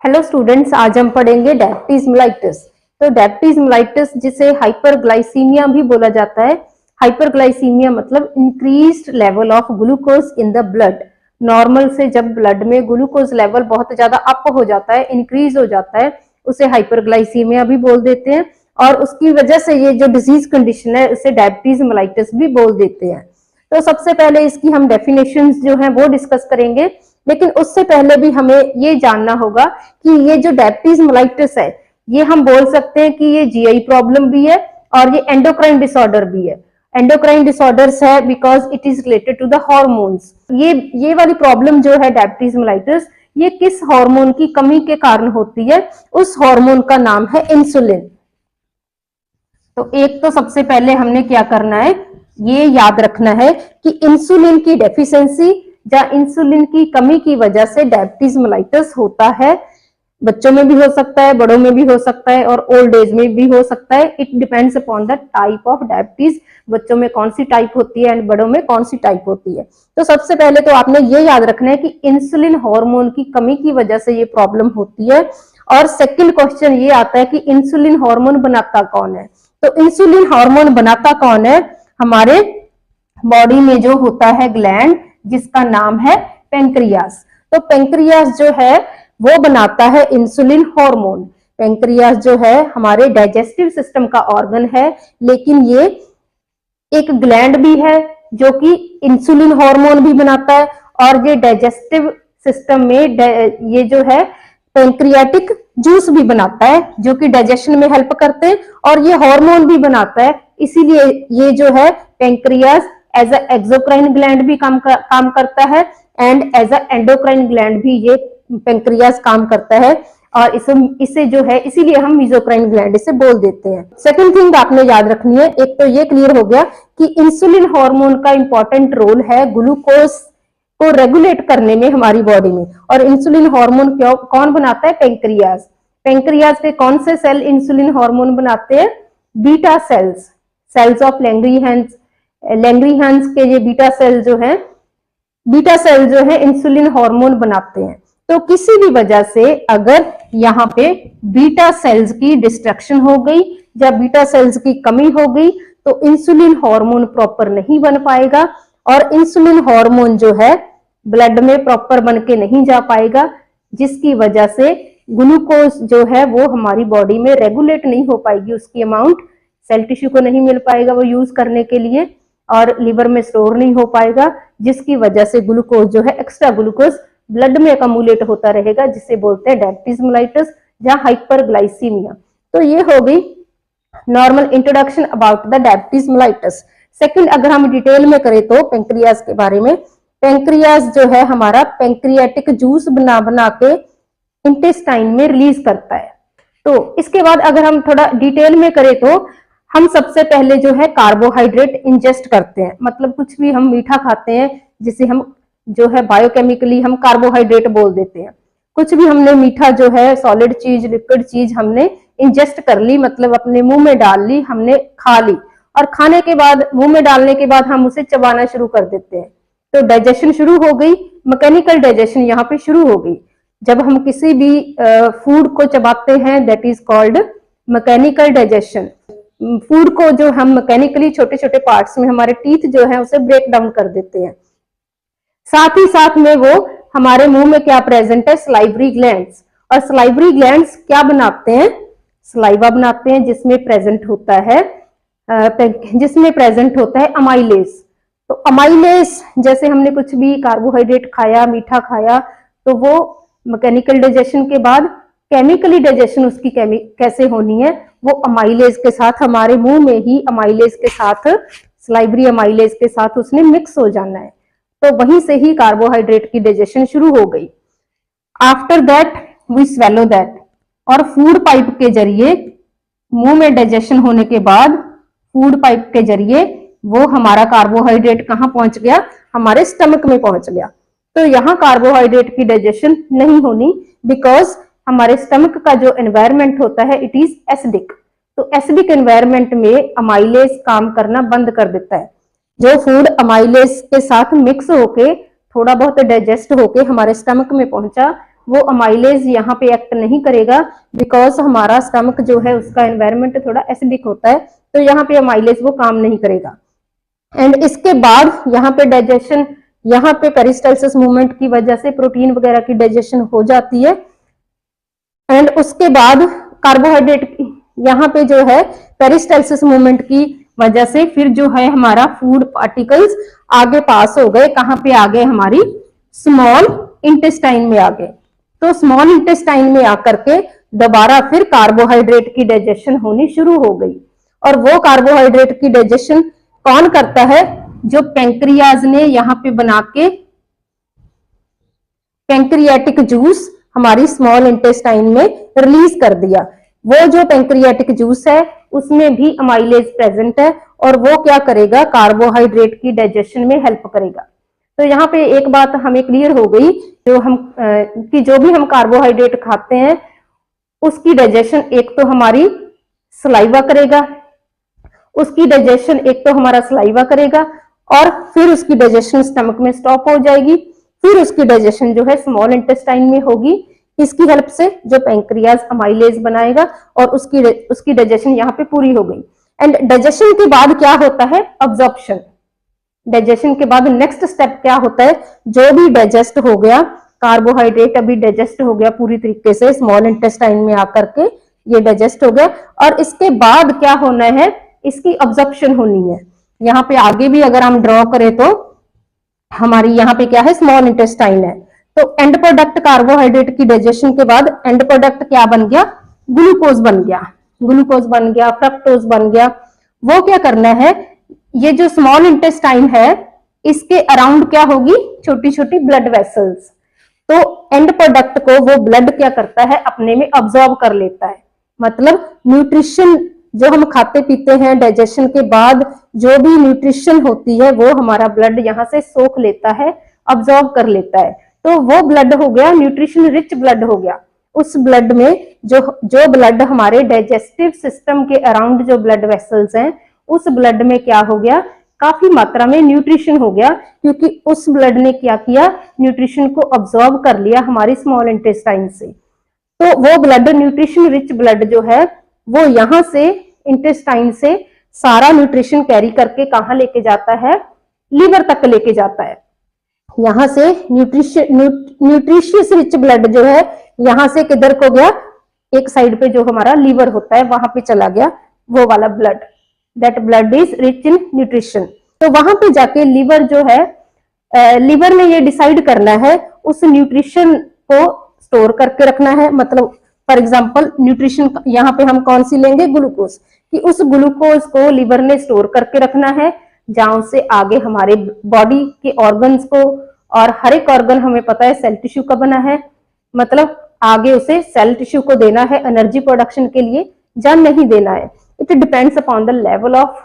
Hello students, आज हम पढ़ेंगे डायबिटीज मेलाइटिस। तो डायबिटीज मेलाइटिस जिसे हाइपरग्लाइसीमिया भी बोला जाता है। हाइपरग्लाइसीमिया मतलब increased level of glucose in the blood. Normal से जब ब्लड में ग्लूकोज लेवल बहुत ज्यादा अप हो जाता है, इंक्रीज हो जाता है, उसे हाइपरग्लाइसीमिया भी बोल देते हैं। और उसकी वजह से ये जो डिजीज कंडीशन है उसे डायबिटीज मेलाइटिस भी बोल देते हैं। तो सबसे पहले इसकी हम डेफिनेशंस जो है वो डिस्कस करेंगे, लेकिन उससे पहले भी हमें ये जानना होगा कि ये जो डायबिटीज मेलाइटिस है ये हम बोल सकते हैं कि ये जीआई प्रॉब्लम भी है और ये एंडोक्राइन डिसऑर्डर भी है। एंडोक्राइन डिसऑर्डर्स है because it is related to the hormones. ये वाली प्रॉब्लम जो है डायबिटीज मेलाइटिस, ये किस हार्मोन की कमी के कारण होती है? उस हार्मोन का नाम है इंसुलिन। तो एक तो सबसे पहले हमने क्या करना है, ये याद रखना है कि इंसुलिन की डेफिशिएंसी या इंसुलिन की कमी की वजह से डायबिटीज मेलाइटिस होता है। बच्चों में भी हो सकता है, बड़ों में भी हो सकता है और ओल्ड एज में भी हो सकता है। It depends upon the type of diabetes, बच्चों में कौन सी टाइप होती है एंड बड़ों में कौन सी टाइप होती है। तो सबसे पहले तो आपने ये याद रखना है कि इंसुलिन हार्मोन की कमी की वजह से ये प्रॉब्लम होती है। और सेकंड क्वेश्चन ये आता है कि इंसुलिन हार्मोन बनाता कौन है? तो इंसुलिन हार्मोन बनाता कौन है? हमारे बॉडी में जो होता है ग्लैंड जिसका नाम है पेंक्रियास। तो पेंक्रियास जो है वो बनाता है इंसुलिन हार्मोन। पेंक्रियास जो है हमारे डाइजेस्टिव सिस्टम का ऑर्गन है, लेकिन ये एक ग्लैंड भी है जो कि इंसुलिन हार्मोन भी बनाता है। और ये डाइजेस्टिव सिस्टम में ये जो है पेंक्रियाटिक जूस भी बनाता है जो कि डाइजेशन में हेल्प करते हैं, और ये हार्मोन भी बनाता है। इसीलिए ये जो है pancreas as a exocrine gland भी काम करता है and as a endocrine gland भी ये पेंक्रियास काम करता है। और इसे जो है इसीलिए हम मीजोक्राइन ग्लैंड इसे बोल देते हैं। सेकंड थिंग आपने याद रखनी है, एक तो ये क्लियर हो गया कि इंसुलिन हार्मोन का इंपॉर्टेंट रोल है ग्लूकोज को रेगुलेट करने में हमारी बॉडी में। और इंसुलिन हार्मोन कौन बनाता है? पेंक्रियास। पेंक्रियास के कौन से सेल इंसुलिन हार्मोन बनाते हैं? Beta cells, cells of Langerhans. Langerhans के ये बीटा सेल जो है इंसुलिन हार्मोन बनाते हैं। तो किसी भी वजह से अगर यहाँ पे बीटा सेल्स की डिस्ट्रक्शन हो गई या बीटा सेल्स की कमी हो गई तो इंसुलिन हार्मोन प्रॉपर नहीं बन पाएगा, और इंसुलिन हार्मोन जो है ब्लड में प्रॉपर बन के नहीं जा पाएगा, जिसकी वजह से ग्लूकोज जो है वो हमारी बॉडी में रेगुलेट नहीं हो पाएगी। उसकी अमाउंट सेल टिश्यू को नहीं मिल पाएगा वो यूज करने के लिए, और लिवर में स्टोर नहीं हो पाएगा, जिसकी वजह से ग्लूकोज जो है एक्स्ट्रा ग्लूकोज ब्लड में अकमुलेट होता रहेगा, जिसे बोलते हैं डायबिटीज मेलाइटिस या हाइपरग्लाइसीमिया। तो ये हो गई normal introduction about the diabetes mellitus. Second, अगर हम डिटेल में करें तो पेंक्रियास के बारे में, पेंक्रियास जो है हमारा पेंक्रियाटिक जूस बना बना के इंटेस्टाइन में रिलीज करता है। तो इसके बाद अगर हम थोड़ा डिटेल में करें तो हम सबसे पहले जो है कार्बोहाइड्रेट इंजेस्ट करते हैं, मतलब कुछ भी हम मीठा खाते हैं जिसे हम जो है बायोकेमिकली हम कार्बोहाइड्रेट बोल देते हैं। कुछ भी हमने मीठा जो है सॉलिड चीज, लिक्विड चीज हमने इंजेस्ट कर ली, मतलब अपने मुंह में डाल ली, हमने खा ली, और खाने के बाद मुंह में डालने के बाद हम उसे चबाना शुरू कर देते हैं। तो डाइजेशन शुरू हो गई, मैकेनिकल डाइजेशन यहाँ पे शुरू हो गई। जब हम किसी भी फूड को चबाते हैं that is called mechanical digestion. Food को जो हम मैकेनिकली छोटे छोटे पार्ट्स में हमारे टीथ जो है उसे ब्रेक डाउन कर देते हैं। साथ ही साथ में वो हमारे मुंह में क्या प्रेजेंट है? Salivary glands. और सलाइवरी ग्लैंड्स क्या बनाते हैं? सलाइवा बनाते हैं जिसमें प्रेजेंट होता है अमाइलेज। तो अमाइलेज जैसे हमने कुछ भी कार्बोहाइड्रेट खाया, मीठा खाया, तो वो मैकेनिकल डाइजेशन के बाद केमिकली डाइजेशन उसकी कैसे होनी है? वो अमाइलेज के साथ हमारे मुंह में ही अमाइलेज के साथ, सलाइवरी अमाइलेज के साथ उसने मिक्स हो जाना है। तो वहीं से ही कार्बोहाइड्रेट की डाइजेशन शुरू हो गई। After that we swallow that, और फूड पाइप के जरिए मुंह में डाइजेशन होने के बाद फूड पाइप के जरिए वो हमारा कार्बोहाइड्रेट कहाँ पहुंच गया? हमारे स्टमक में पहुंच गया। तो यहाँ कार्बोहाइड्रेट की डाइजेशन नहीं होनी, बिकॉज हमारे स्टमक का जो एनवायरमेंट होता है इट इज एसिडिक। तो एसिडिक एनवायरमेंट में अमाइलेज काम करना बंद कर देता है। जो फूड अमाइलेज के साथ मिक्स होके थोड़ा बहुत डाइजेस्ट होके हमारे स्टमक में पहुंचा वो अमाइलेज यहाँ पे एक्ट नहीं करेगा, बिकॉज हमारा स्टमक जो है उसका एनवायरमेंट थोड़ा एसिडिक होता है, तो यहाँ पे अमाइलेज वो काम नहीं करेगा। एंड इसके बाद यहाँ पे डाइजेशन, यहाँ पे पेरिस्टालसिस मूवमेंट की वजह से प्रोटीन वगैरह की डाइजेशन हो जाती है। एंड उसके बाद कार्बोहाइड्रेट, यहाँ पे जो है पेरिस्टालसिस मूवमेंट की वजह से फिर जो है हमारा फूड पार्टिकल्स आगे पास हो गए, कहाँ पे आ गए, हमारी स्मॉल इंटेस्टाइन में आ गए। तो स्मॉल इंटेस्टाइन में आकर के दोबारा फिर कार्बोहाइड्रेट की डाइजेशन होनी शुरू हो गई। और वो कार्बोहाइड्रेट की डाइजेशन कौन करता है? जो पैंक्रियाज ने यहाँ पे बना के पैंक्रियाटिक जूस हमारी स्मॉल इंटेस्टाइन में रिलीज कर दिया। वो जो पैंक्रियाटिक जूस है उसमें भी अमाइलेज प्रेजेंट है, और वो क्या करेगा? कार्बोहाइड्रेट की डाइजेशन में हेल्प करेगा। तो यहाँ पे एक बात हमें क्लियर हो गई, जो हम कि जो भी हम कार्बोहाइड्रेट खाते हैं उसकी डाइजेशन एक तो हमारी सलाइवा करेगा, उसकी डाइजेशन एक तो हमारा सलाइवा करेगा, और फिर उसकी डाइजेशन स्टमक में स्टॉप हो जाएगी। फिर उसकी डाइजेशन जो है स्मॉल इंटेस्टाइन में होगी, इसकी हेल्प से जो पैंक्रियाज अमाइलेज बनाएगा, और उसकी डाइजेशन यहाँ पे पूरी हो गई। एंड डाइजेशन के बाद क्या होता है? अब्जॉर्प्शन। डाइजेशन के बाद नेक्स्ट स्टेप क्या होता है? जो भी डाइजेस्ट हो गया कार्बोहाइड्रेट, अभी डाइजेस्ट हो गया पूरी तरीके से स्मॉल इंटेस्टाइन में आकर के, ये डाइजेस्ट हो गया, और इसके बाद क्या होना है? इसकी अब्जॉर्प्शन होनी है। यहाँ पे आगे भी अगर हम ड्रॉ करें तो हमारी यहाँ पे क्या है? स्मॉल इंटेस्टाइन है। तो एंड प्रोडक्ट कार्बोहाइड्रेट की डाइजेशन के बाद एंड प्रोडक्ट क्या बन गया? ग्लूकोज बन गया। ग्लूकोज बन गया, फ्रक्टोज बन गया। वो क्या करना है? ये जो स्मॉल इंटेस्टाइन है इसके अराउंड क्या होगी? छोटी छोटी ब्लड वेसल्स। तो एंड प्रोडक्ट को वो ब्लड क्या करता है? अपने में अब्सॉर्ब कर लेता है। मतलब न्यूट्रिशन जो हम खाते पीते हैं, डाइजेशन के बाद जो भी न्यूट्रिशन होती है वो हमारा ब्लड यहाँ से सोख लेता है, अब्सॉर्ब कर लेता है। तो वो ब्लड हो गया न्यूट्रिशन रिच ब्लड हो गया। उस ब्लड में जो ब्लड हमारे डाइजेस्टिव सिस्टम के अराउंड जो ब्लड वेसल्स हैं, उस ब्लड में क्या हो गया? काफी मात्रा में न्यूट्रिशन हो गया, क्योंकि उस ब्लड ने क्या किया? न्यूट्रिशन को अब्सॉर्ब कर लिया हमारी स्मॉल इंटेस्टाइन से। तो वो ब्लड न्यूट्रिशन रिच ब्लड जो है वो यहाँ से इंटेस्टाइन से सारा न्यूट्रिशन कैरी करके कहाँ लेके जाता है? लीवर तक लेके जाता है। यहाँ से न्यूट्रिशियस रिच ब्लड जो है यहाँ से किधर को गया? एक साइड पे जो हमारा लीवर होता है वहां पे चला गया वो वाला blood. That blood is rich in nutrition. तो वहां पे जाके लीवर जो है, लीवर ने ये डिसाइड करना है उस न्यूट्रिशन को स्टोर करके रखना है। मतलब फॉर एग्जाम्पल न्यूट्रिशन यहाँ पे हम कौन सी लेंगे? ग्लूकोज, कि उस ग्लूकोज को लीवर ने स्टोर करके रखना है, जहां से आगे हमारे बॉडी के ऑर्गन्स को, और हर एक ऑर्गन हमें पता है सेल टिश्यू का बना है, मतलब आगे उसे सेल टिश्यू को देना है एनर्जी प्रोडक्शन के लिए या नहीं देना है। It depends upon the level of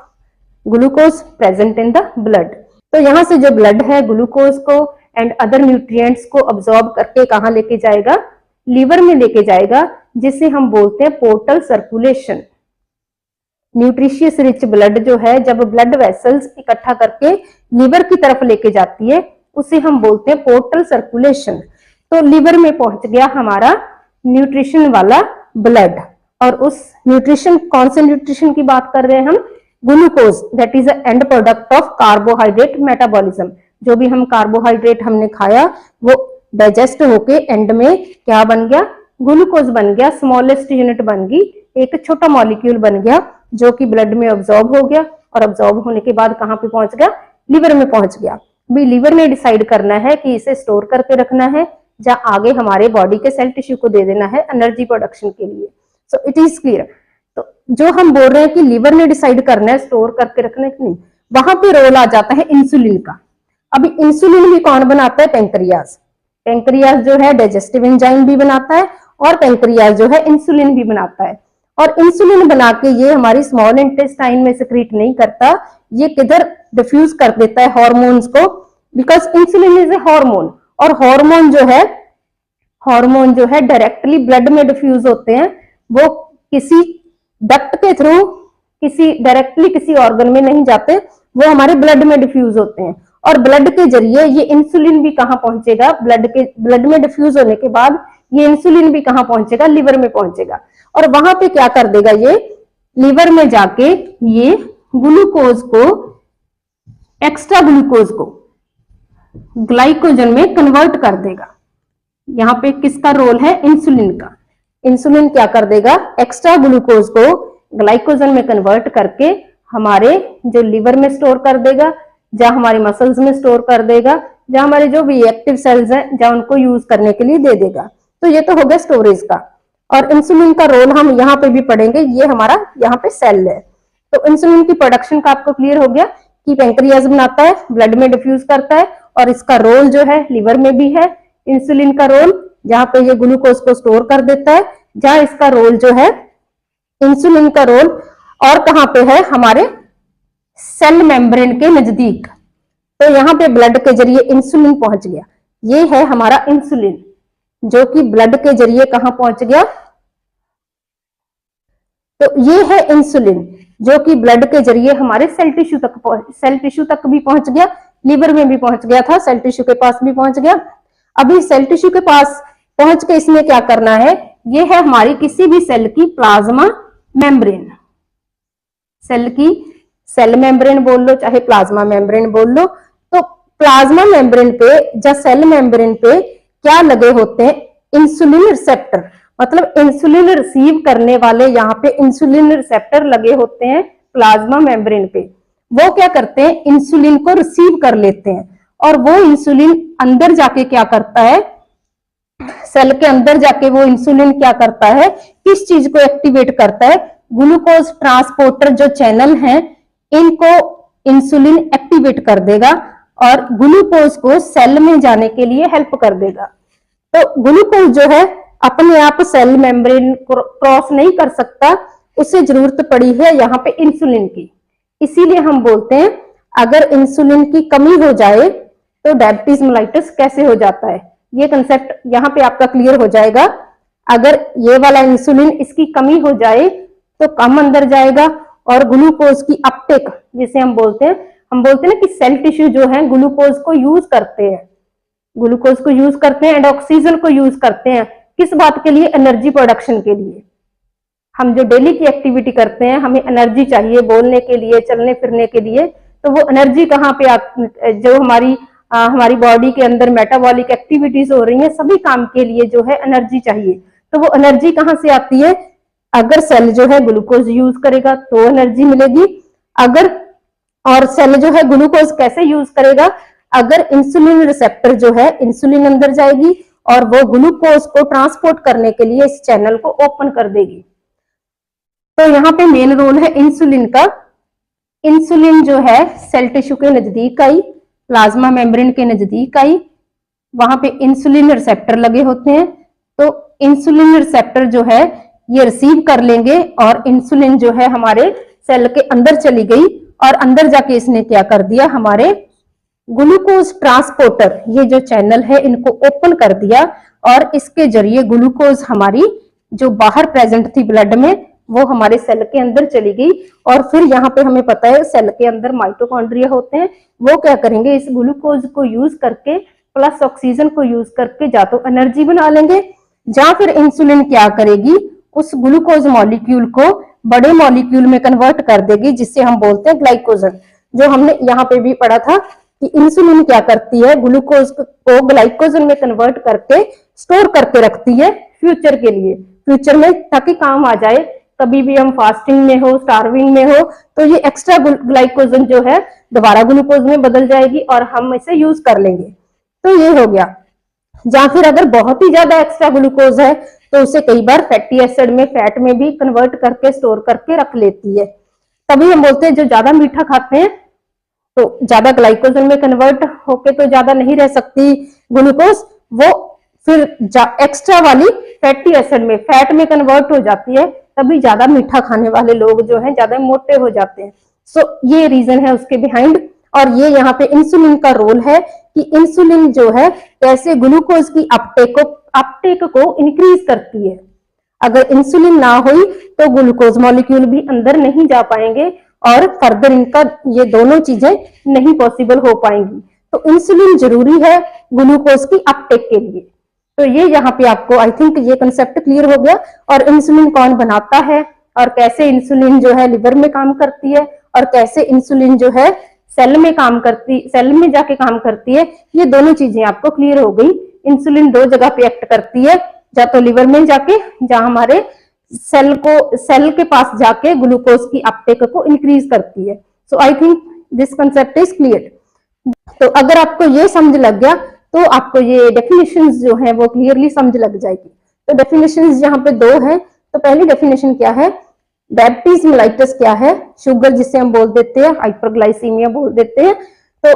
glucose present in the blood. तो यहाँ से जो ब्लड है ग्लूकोज को एंड अदर न्यूट्रिएंट्स को अब्सॉर्ब करके कहाँ लेके जाएगा? लीवर में लेके जाएगा, जिसे हम बोलते हैं portal circulation. Nutritious rich blood जो है जब ब्लड वेसल्स इकट्ठा करके लीवर की तरफ लेके जाती है उसे हम बोलते हैं पोर्टल सर्कुलेशन। तो लीवर में पहुंच गया हमारा न्यूट्रिशन वाला ब्लड, और उस न्यूट्रिशन, कौन से न्यूट्रिशन की बात कर रहे हैं हम? Glucose, that is the end product of carbohydrate metabolism. जो भी हम कार्बोहाइड्रेट हमने खाया वो डाइजेस्ट होके एंड में क्या बन गया? ग्लूकोज बन गया। स्मॉलेस्ट यूनिट बन गई, एक छोटा मॉलिक्यूल बन गया जो कि ब्लड में अब्सॉर्ब हो गया, और अब्सॉर्ब होने के बाद कहाँ पे पहुंच गया? लीवर में पहुंच गया। भी लीवर ने डिसाइड करना है कि इसे स्टोर करके रखना है, जहाँ आगे हमारे बॉडी के सेल टिश्यू को दे देना है एनर्जी प्रोडक्शन के लिए। So it is clear. तो जो हम बोल रहे हैं कि लीवर ने डिसाइड करना है स्टोर करके रखने की, नहीं, वहां पे रोल आ जाता है इंसुलिन का। अभी इंसुलिन भी कौन बनाता है? पैंक्रियाज। पैंक्रियाज जो है डाइजेस्टिव एंजाइम भी बनाता है, और पैंक्रियाज जो है इंसुलिन भी बनाता है। और इंसुलिन बना के ये हमारी स्मॉल इंटेस्टाइन में सिक्रीट नहीं करता, ये किधर डिफ्यूज कर देता है? हार्मोन्स को, because insulin is a hormone, और हार्मोन जो है डायरेक्टली ब्लड में डिफ्यूज होते हैं, वो किसी डक्ट के थ्रू डायरेक्टली किसी ऑर्गन में नहीं जाते, वो हमारे ब्लड में डिफ्यूज होते हैं। और ब्लड के जरिए ये इंसुलिन भी कहाँ पहुंचेगा, ब्लड में डिफ्यूज होने के बाद ये इंसुलिन भी कहाँ पहुंचेगा, लिवर में पहुंचेगा। और वहां पे क्या कर देगा, ये लिवर में जाके ये ग्लूकोज को, एक्स्ट्रा ग्लूकोज को ग्लाइकोजन में कन्वर्ट कर देगा। यहाँ पे किसका रोल है, इंसुलिन का। इंसुलिन क्या कर देगा, एक्स्ट्रा ग्लूकोज को ग्लाइकोजन में कन्वर्ट करके हमारे जो लिवर में स्टोर कर देगा, जहां हमारे मसल्स में स्टोर कर देगा, जहां हमारे जो भी एक्टिव सेल्स हैं जहां उनको यूज करने के लिए दे देगा। तो ये तो हो गया स्टोरेज का। और इंसुलिन का रोल हम यहाँ पे भी पढ़ेंगे, ये हमारा यहाँ पे सेल है। तो इंसुलिन की प्रोडक्शन का आपको क्लियर हो गया कि पैंक्रियाज बनाता है, ब्लड में डिफ्यूज करता है, और इसका रोल जो है लिवर में भी है। इंसुलिन का रोल जहां पे ये ग्लूकोज को स्टोर कर देता है, जहां इसका रोल जो है इंसुलिन का रोल और कहां पे है, हमारे सेल मेम्ब्रेन के नजदीक। तो यहाँ पे ब्लड के जरिए इंसुलिन पहुंच गया, ये है हमारा इंसुलिन जो कि ब्लड के जरिए कहां पहुंच गया, तो ये है इंसुलिन जो कि ब्लड के जरिए हमारे सेल टिश्यू तक भी पहुंच गया, लिवर में भी पहुंच गया था, सेल टिश्यू के पास भी पहुंच गया। अभी सेल टिश्यू के पास पहुंच के इसमें क्या करना है, ये है हमारी किसी भी सेल की प्लाज्मा मेम्ब्रेन। सेल की सेल मेम्ब्रेन बोल लो चाहे प्लाज्मा मेम्ब्रेन बोल लो। तो प्लाज्मा मेम्ब्रेन पे या सेल मेम्ब्रेन पे क्या लगे होते हैं, इंसुलिन रिसेप्टर, मतलब इंसुलिन रिसीव करने वाले यहाँ पे इंसुलिन रिसेप्टर लगे होते हैं प्लाज्मा मेम्ब्रेन पे। वो क्या करते हैं, इंसुलिन को रिसीव कर लेते हैं, और वो इंसुलिन अंदर जाके क्या करता है, सेल के अंदर जाके वो इंसुलिन क्या करता है, किस चीज को एक्टिवेट करता है, ग्लूकोज ट्रांसपोर्टर जो चैनल हैं इनको इंसुलिन एक्टिवेट कर देगा और ग्लूकोज को सेल में जाने के लिए हेल्प कर देगा। तो ग्लूकोज जो है अपने आप सेल मेम्ब्रेन क्रॉस नहीं कर सकता, उसे जरूरत पड़ी है यहाँ पे इंसुलिन की। इसीलिए हम बोलते हैं अगर इंसुलिन की कमी हो जाए तो डायबिटीज मेलाइटस कैसे हो जाता है, ये कंसेप्ट यहाँ पे आपका क्लियर हो जाएगा। अगर ये वाला इंसुलिन इसकी कमी हो जाए तो कम अंदर जाएगा और ग्लूकोज की अपटेक, जिसे हम बोलते हैं ना कि सेल टिश्यू जो है ग्लूकोज को यूज करते हैं, ग्लूकोज को यूज करते हैं एंड ऑक्सीजन को यूज करते हैं। किस बात के लिए, एनर्जी प्रोडक्शन के लिए। हम जो डेली की एक्टिविटी करते हैं, हमें एनर्जी चाहिए बोलने के लिए, चलने फिरने के लिए, तो वो एनर्जी कहाँ पे जो हमारी बॉडी के अंदर मेटाबॉलिक एक्टिविटीज हो रही हैं, सभी काम के लिए जो है एनर्जी चाहिए। तो वो एनर्जी कहाँ से आती है, अगर सेल जो है ग्लूकोज यूज करेगा तो एनर्जी मिलेगी। और सेल जो है ग्लूकोज कैसे यूज करेगा, अगर इंसुलिन रिसेप्टर जो है इंसुलिन अंदर जाएगी और वो ग्लूकोज को ट्रांसपोर्ट करने के लिए इस चैनल को ओपन कर देगी। तो यहाँ पे मेन रोल है इंसुलिन का। इंसुलिन जो है सेल टिश्यू के नजदीक आई, प्लाज्मा मेम्ब्रेन के नजदीक आई, वहां पे इंसुलिन रिसेप्टर लगे होते हैं। तो इंसुलिन रिसेप्टर जो है ये रिसीव कर लेंगे और इंसुलिन जो है हमारे सेल के अंदर चली गई और अंदर जाके इसने क्या कर दिया, हमारे ग्लूकोज ट्रांसपोर्टर ये जो चैनल है इनको ओपन कर दिया और इसके जरिए ग्लूकोज हमारी जो बाहर प्रेजेंट थी ब्लड में वो हमारे सेल के अंदर चली गई। और फिर यहाँ पे हमें पता है सेल के अंदर माइटोकॉन्ड्रिया होते हैं, वो क्या करेंगे, इस ग्लूकोज को यूज करके प्लस ऑक्सीजन को यूज करके या तो एनर्जी बना लेंगे, या फिर इंसुलिन क्या करेगी, उस ग्लूकोज मॉलिक्यूल को बड़े मॉलिक्यूल में कन्वर्ट कर देगी, जिससे हम बोलते हैं ग्लाइकोजन। जो हमने यहाँ पे भी पढ़ा था कि इंसुलिन क्या करती है, ग्लूकोज को ग्लाइकोजन में कन्वर्ट करके स्टोर करके रखती है फ्यूचर के लिए, फ्यूचर में ताकि काम आ जाए। कभी भी हम फास्टिंग में हो, स्टार्विंग में हो, तो ये एक्स्ट्रा ग्लाइकोजन जो है दोबारा ग्लूकोज में बदल जाएगी और हम इसे यूज कर लेंगे। तो ये हो गया। या फिर अगर बहुत ही ज्यादा एक्स्ट्रा ग्लूकोज है तो उसे कई बार फैटी एसिड में, फैट में भी कन्वर्ट करके स्टोर करके रख लेती है। तभी हम बोलते हैं जो ज्यादा मीठा खाते हैं तो ज्यादा ग्लाइकोजन में कन्वर्ट होके तो ज्यादा नहीं रह सकती ग्लूकोज, वो फिर एक्स्ट्रा वाली फैटी एसिड में, फैट में कन्वर्ट हो जाती है, तभी ज्यादा मीठा खाने वाले लोग जो हैं ज्यादा मोटे हो जाते हैं। सो ये रीजन है उसके बिहाइंड। और ये यहाँ पे इंसुलिन का रोल है कि इंसुलिन जो है कैसे ग्लूकोज की अपटेक को इंक्रीज करती है। अगर इंसुलिन ना हुई तो ग्लूकोज मॉलिक्यूल भी अंदर नहीं जा पाएंगे और फर्दर इनका ये दोनों चीजें नहीं पॉसिबल हो पाएंगी। तो इंसुलिन जरूरी है ग्लूकोज की अपटेक के लिए। तो ये यहाँ पे आपको आई थिंक ये कंसेप्ट क्लियर हो गया। और इंसुलिन कौन बनाता है और कैसे इंसुलिन जो है लिवर में काम करती है और कैसे इंसुलिन जो है सेल में जाके काम करती है, ये दोनों चीजें आपको क्लियर हो गई। इंसुलिन दो जगह पे एक्ट करती है, या तो लिवर में जाके जहां हमारे सेल के पास जाके ग्लूकोज की अपटेक को इंक्रीज करती है। So I think this concept is clear. तो अगर आपको ये समझ लग गया तो आपको ये डेफिनेशंस जो है वो क्लियरली समझ लग जाएगी। तो डेफिनेशंस यहाँ पे दो हैं। तो पहली डेफिनेशन क्या है, डायबिटीज मेलाइटस क्या है, शुगर जिसे हम बोल देते हैं, हाइपरग्लाइसीमिया बोल देते हैं। तो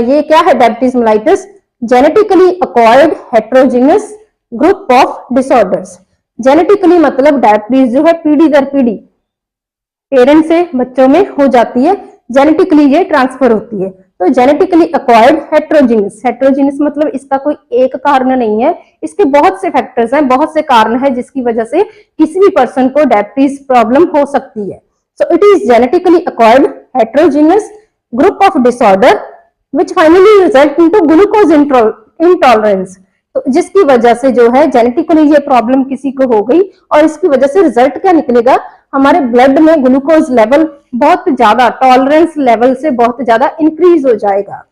ये क्या है diabetes mellitus, genetically acquired heterogeneous group of disorders. Genetically मतलब डायबिटीज जो है पीढ़ी दर पीढ़ी पेरेंट्स से बच्चों में हो जाती है, जेनेटिकली ये ट्रांसफर होती है। तो जेनेटिकली अक्वायर्ड हेट्रोजीनियस मतलब इसका कोई एक कारण नहीं है, इसके बहुत से फैक्टर्स हैं, बहुत से कारण हैं जिसकी वजह से किसी भी पर्सन को डायबिटीज प्रॉब्लम हो सकती है। So it is genetically acquired heterogeneous group of disorder which finally result into glucose intolerance. तो जिसकी वजह से जो है जेनेटिकली ये प्रॉब्लम किसी को हो गई और इसकी वजह से रिजल्ट क्या निकलेगा, हमारे ब्लड में ग्लूकोज लेवल बहुत ज्यादा टॉलरेंस लेवल से बहुत ज्यादा इंक्रीज हो जाएगा।